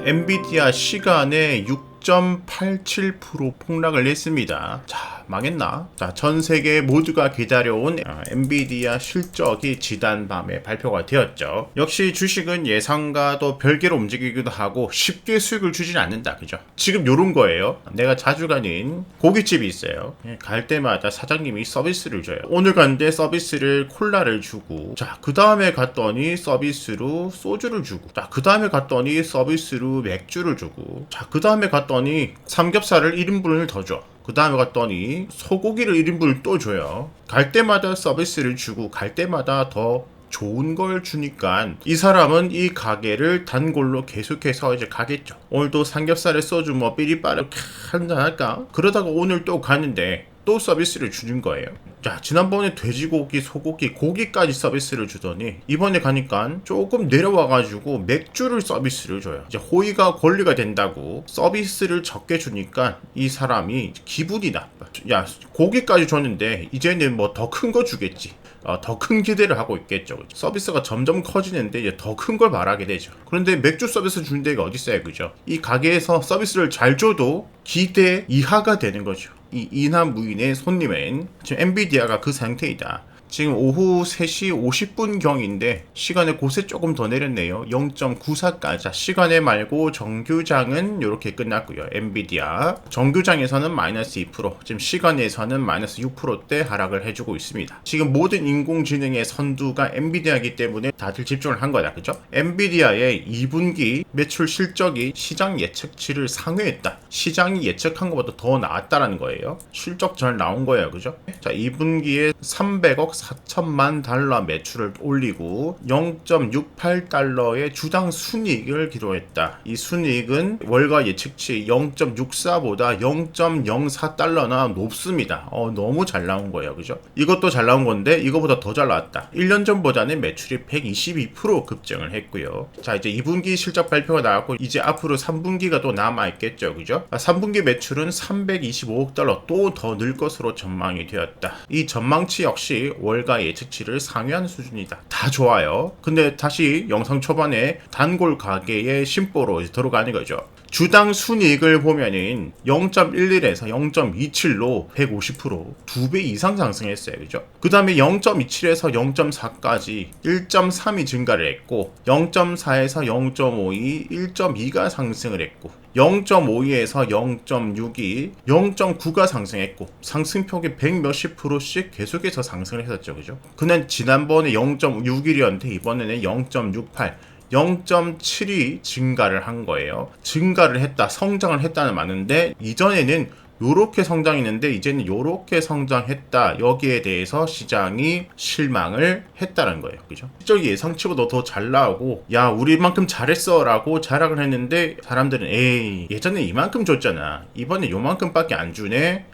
엔비디아 시간에 6.87% 폭락을 했습니다. 자, 망했나? 자, 전 세계 모두가 기다려온 엔비디아 실적이 지난밤에 발표가 되었죠. 역시 주식은 예상과도 별개로 움직이기도 하고 쉽게 수익을 주진 않는다. 그죠? 지금 요런 거예요. 내가 자주 가는 고깃집이 있어요. 갈 때마다 사장님이 서비스를 줘요. 오늘 갔는데 서비스를 콜라를 주고, 자, 그 다음에 갔더니 서비스로 소주를 주고, 자, 그 다음에 갔더니 서비스로 맥주를 주고, 자, 그 다음에 갔더니 삼겹살을 1인분을 더 줘. 그 다음에 갔더니 소고기를 1인분을 또 줘요. 갈 때마다 서비스를 주고 갈 때마다 더 좋은 걸 주니까 이 사람은 이 가게를 단골로 계속해서 이제 가겠죠. 오늘도 삼겹살에 소주 뭐 삐리빠르 한잔 할까? 그러다가 오늘 또 가는데 또 서비스를 주는 거예요. 자, 지난번에 돼지고기, 소고기, 고기까지 서비스를 주더니 이번에 가니까 조금 내려와가지고 맥주를 서비스를 줘요. 이제 호의가 권리가 된다고 서비스를 적게 주니까 이 사람이 기분이 나빠. 야, 고기까지 줬는데 이제는 뭐 더 큰 거 주겠지. 더 큰 기대를 하고 있겠죠. 서비스가 점점 커지는데 이제 더 큰 걸 말하게 되죠. 그런데 맥주 서비스 주는 데가 어디 있어요, 그죠? 이 가게에서 서비스를 잘 줘도 기대 이하가 되는 거죠. 이 인하무인의 손님은 지금 엔비디아가 그 상태이다. 지금 오후 3시 50분 경인데 시간의 곳에 조금 더 내렸네요. 0.94까지. 시간에 말고 정규장은 이렇게 끝났고요. 엔비디아 정규장에서는 마이너스 2%, 지금 시간에서는 마이너스 6%대 하락을 해주고 있습니다. 지금 모든 인공지능의 선두가 엔비디아이기 때문에 다들 집중을 한 거다, 그죠? 엔비디아의 2분기 매출 실적이 시장 예측치를 상회했다. 시장이 예측한 것보다 더 나았다라는 거예요. 실적 잘 나온 거예요, 그죠? 자, 2분기에 300억 4천만 달러 매출을 올리고 0.68달러의 주당 순이익을 기록했다. 이 순이익은 월가 예측치 0.64보다 0.04달러나 높습니다. 너무 잘 나온 거예요, 그죠? 이것도 잘 나온 건데 이거보다 더 잘 나왔다. 1년 전보다는 매출이 122% 급증을 했고요. 자, 이제 2분기 실적 발표가 나왔고 이제 앞으로 3분기가 또 남아있겠죠, 그죠? 3분기 매출은 325억 달러 또 더 늘 것으로 전망이 되었다. 이 전망치 역시 월가 예측치를 상회한 수준이다. 다 좋아요. 근데 다시 영상 초반에 단골 가게의 심보로 들어가는 거죠. 주당 순이익을 보면은 0.11에서 0.27로 150% 2배 이상 상승했어요. 그죠? 그 다음에 0.27에서 0.4까지 1.3이 증가를 했고 0.4에서 0.52, 1.2가 상승을 했고 0.52에서 0.6이 0.9가 상승했고 상승폭이 100 몇십 %씩 계속해서 상승을 했었죠. 그죠? 그는 지난번에 0.61이었는데 이번에는 0.68 0.7이 증가를 한 거예요. 증가를 했다, 성장을 했다는 말인데 이전에는 요렇게 성장했는데 이제는 요렇게 성장했다. 여기에 대해서 시장이 실망을 했다는 거예요. 그죠? 실적이 예상치보다 더 잘 나오고 야, 우리만큼 잘했어 라고 자랑을 했는데 사람들은 에이, 예전에 이만큼 줬잖아. 이번에 요만큼밖에 안 주네.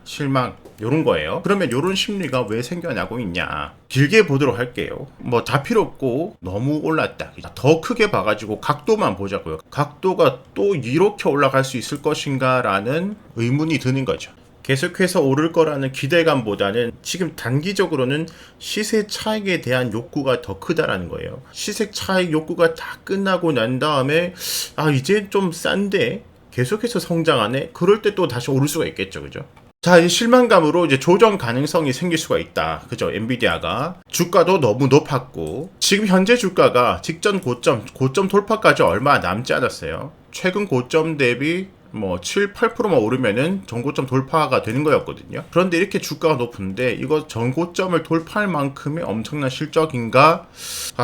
실망. 요런 거예요. 그러면 요런 심리가 왜 생겨나고 있냐? 길게 보도록 할게요. 뭐 다 필요 없고 너무 올랐다. 더 크게 봐가지고 각도만 보자고요. 각도가 또 이렇게 올라갈 수 있을 것인가 라는 의문이 드는 거죠. 계속해서 오를 거라는 기대감보다는 지금 단기적으로는 시세 차익에 대한 욕구가 더 크다라는 거예요. 시세 차익 욕구가 다 끝나고 난 다음에 이제 좀 싼데 계속해서 성장하네? 그럴 때 또 다시 오를 수가 있겠죠. 그죠? 자, 이 실망감으로 이제 조정 가능성이 생길 수가 있다. 그죠? 엔비디아가. 주가도 너무 높았고, 지금 현재 주가가 직전 고점 돌파까지 얼마 남지 않았어요. 최근 고점 대비 7, 8%만 오르면은 전고점 돌파가 되는 거였거든요. 그런데 이렇게 주가가 높은데 이거 전고점을 돌파할 만큼의 엄청난 실적인가?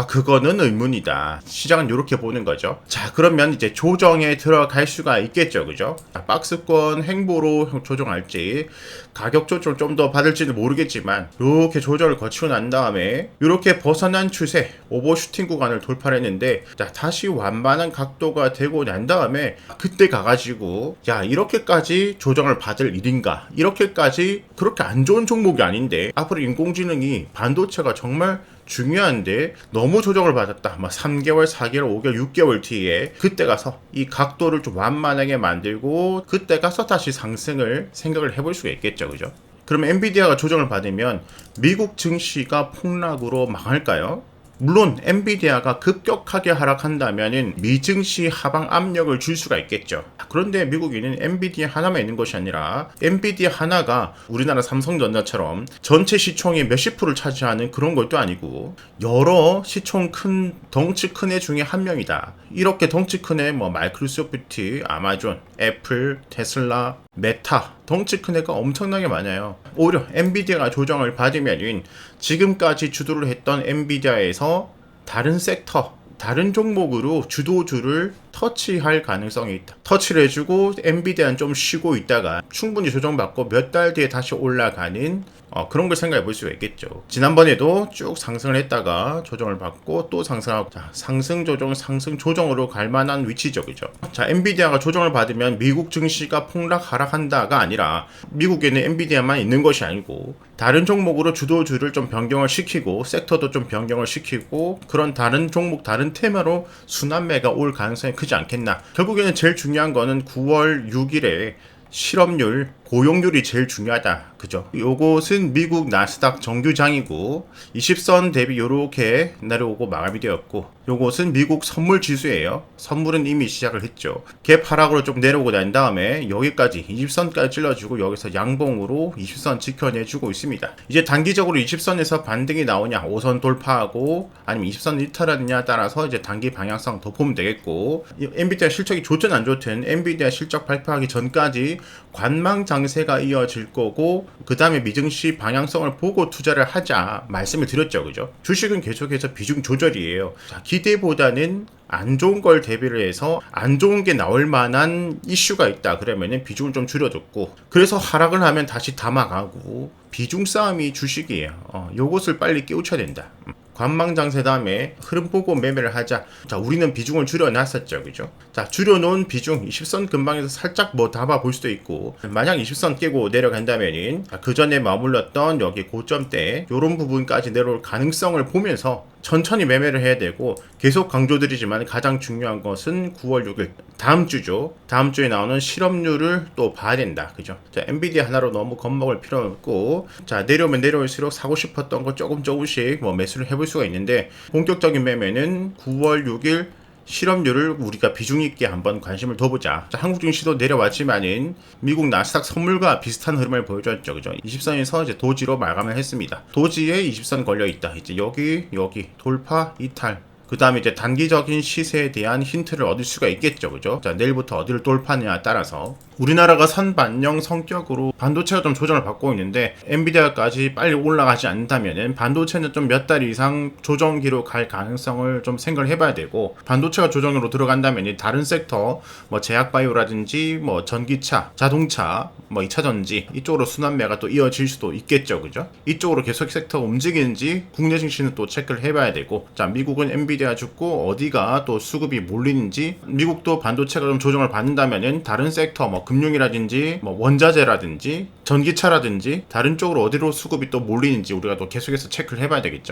그거는 의문이다. 시장은 이렇게 보는 거죠. 자, 그러면 이제 조정에 들어갈 수가 있겠죠, 그죠? 박스권 행보로 조정할지 가격 조정을 좀 더 받을지는 모르겠지만 이렇게 조정을 거치고 난 다음에 이렇게 벗어난 추세 오버슈팅 구간을 돌파를 했는데 다시 완만한 각도가 되고 난 다음에 그때 가가지고 이렇게까지 조정을 받을 일인가? 이렇게까지 그렇게 안 좋은 종목이 아닌데 앞으로 인공지능이 반도체가 정말 중요한데 너무 조정을 받았다. 3개월, 4개월, 5개월, 6개월 뒤에 그때 가서 이 각도를 좀 완만하게 만들고 그때 가서 다시 상승을 생각을 해볼 수가 있겠죠. 그죠? 그러면 엔비디아가 조정을 받으면 미국 증시가 폭락으로 망할까요? 물론 엔비디아가 급격하게 하락한다면 미증시 하방 압력을 줄 수가 있겠죠. 그런데 미국에는 엔비디아 하나만 있는 것이 아니라 엔비디아 하나가 우리나라 삼성전자처럼 전체 시총의 몇십 프로를 차지하는 그런 것도 아니고 여러 시총 큰 덩치 큰 애 중에 한 명이다. 이렇게 덩치 큰 애 뭐 마이크로소프트, 아마존, 애플, 테슬라, 메타 덩치 큰 애가 엄청나게 많아요. 오히려 엔비디아가 조정을 받으면 지금까지 주도를 했던 엔비디아에서 다른 섹터, 다른 종목으로 주도주를 터치할 가능성이 있다. 터치를 해주고 엔비디아는 좀 쉬고 있다가 충분히 조정받고 몇 달 뒤에 다시 올라가는 그런 걸 생각해 볼 수가 있겠죠. 지난번에도 쭉 상승을 했다가 조정을 받고 또 상승하고, 자, 상승 조정 상승 조정으로 갈 만한 위치죠. 그죠? 자, 엔비디아가 조정을 받으면 미국 증시가 폭락 하락한다가 아니라 미국에는 엔비디아만 있는 것이 아니고 다른 종목으로 주도주를 좀 변경을 시키고 섹터도 좀 변경을 시키고 그런 다른 종목 다른 테마로 순환매가 올 가능성이 크지 않겠나. 결국에는 제일 중요한 거는 9월 6일에 실업률, 고용률이 제일 중요하다. 그죠? 요것은 미국 나스닥 정규장이고 20선 대비 요렇게 내려오고 마감이 되었고, 요것은 미국 선물 지수예요. 선물은 이미 시작을 했죠. 갭 하락으로 좀 내려오고 난 다음에 여기까지 20선까지 찔러주고 여기서 양봉으로 20선 지켜내주고 있습니다. 이제 단기적으로 20선에서 반등이 나오냐, 5선 돌파하고 아니면 20선 이탈하느냐 따라서 이제 단기 방향성 더 보면 되겠고, 엔비디아 실적이 좋든 안 좋든 엔비디아 실적 발표하기 전까지 관망 장세가 이어질 거고, 그 다음에 미증시 방향성을 보고 투자를 하자 말씀을 드렸죠. 그죠? 주식은 계속해서 비중 조절이에요. 자, 기대보다는 안 좋은 걸 대비를 해서 안 좋은 게 나올 만한 이슈가 있다 그러면은 비중을 좀 줄여줬고, 그래서 하락을 하면 다시 담아가고, 비중 싸움이 주식이에요. 요것을 빨리 깨우쳐야 된다. 관망장세 다음에 흐름 보고 매매를 하자. 자, 우리는 비중을 줄여놨었죠. 그죠? 자, 줄여놓은 비중 20선 근방에서 살짝 뭐 담아 볼 수도 있고, 만약 20선 깨고 내려간다면은 그 전에 머물렀던 여기 고점대 요런 부분까지 내려올 가능성을 보면서 천천히 매매를 해야 되고, 계속 강조드리지만 가장 중요한 것은 9월 6일 다음 주죠. 다음 주에 나오는 실업률을 또 봐야 된다. 그죠? 자, 엔비디아 하나로 너무 겁먹을 필요는 없고, 자, 내려오면 내려올수록 사고 싶었던 거 조금씩 뭐 매수를 해볼 수가 있는데, 본격적인 매매는 9월 6일 실업률을 우리가 비중 있게 한번 관심을 둬보자. 자, 한국 증시도 내려왔지만은 미국 나스닥 선물과 비슷한 흐름을 보여줬죠. 그죠? 20선에서 이제 도지로 마감을 했습니다. 도지에 20선 걸려 있다. 이제 여기 돌파 이탈. 그 다음에 이제 단기적인 시세에 대한 힌트를 얻을 수가 있겠죠. 그죠? 자, 내일부터 어디를 돌파하느냐에 따라서 우리나라가 선반영 성격으로 반도체가 좀 조정을 받고 있는데, 엔비디아까지 빨리 올라가지 않는다면은 반도체는 좀 몇 달 이상 조정기로 갈 가능성을 좀 생각을 해봐야 되고, 반도체가 조정으로 들어간다면 다른 섹터 뭐 제약바이오라든지 뭐 전기차, 자동차, 뭐 2차전지 이쪽으로 순환매가 또 이어질 수도 있겠죠. 그죠? 이쪽으로 계속 섹터가 움직이는지 국내 증시는 또 체크를 해봐야 되고, 자, 미국은 엔비디아 죽고 어디가 또 수급이 몰리는지, 미국도 반도체가 좀 조정을 받는다면은 다른 섹터 뭐 금융이라든지 뭐 원자재라든지 전기차라든지 다른 쪽으로 어디로 수급이 또 몰리는지 우리가 또 계속해서 체크를 해봐야 되겠죠.